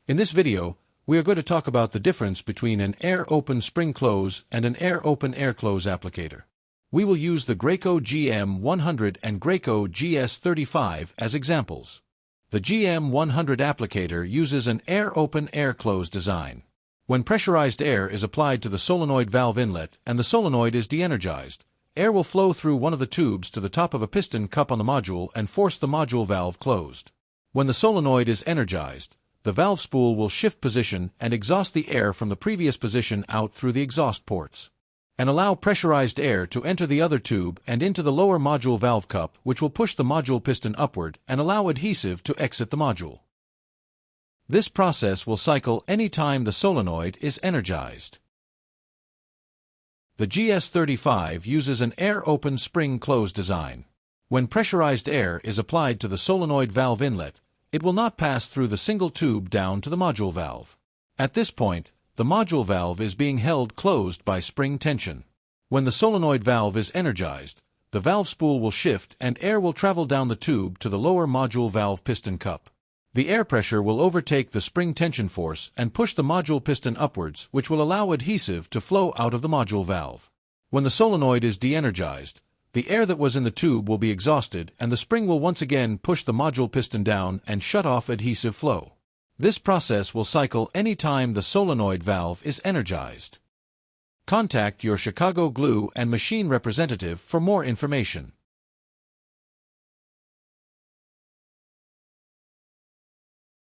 In this video, we are going to talk about the difference between an air-open spring close and an air-open air-close applicator. We will use the Graco GM100 and Graco GS35 as examples. The GM100 applicator uses an air-open air-close design. When pressurized air is applied to the solenoid valve inlet and the solenoid is de-energized, air will flow through one of the tubes to the top of a piston cup on the module and force the module valve closed. When the solenoid is energized, the valve spool will shift position and exhaust the air from the previous position out through the exhaust ports, and allow pressurized air to enter the other tube and into the lower module valve cup, which will push the module piston upward and allow adhesive to exit the module. This process will cycle any time the solenoid is energized. The GS35 uses an air-open spring close design. When pressurized air is applied to the solenoid valve inlet, it will not pass through the single tube down to the module valve. At this point, the module valve is being held closed by spring tension. When the solenoid valve is energized, the valve spool will shift and air will travel down the tube to the lower module valve piston cup. The air pressure will overtake the spring tension force and push the module piston upwards, which will allow adhesive to flow out of the module valve. When the solenoid is de-energized, the air that was in the tube will be exhausted and the spring will once again push the module piston down and shut off adhesive flow. This process will cycle any time the solenoid valve is energized. Contact your Chicago Glue and Machine representative for more information.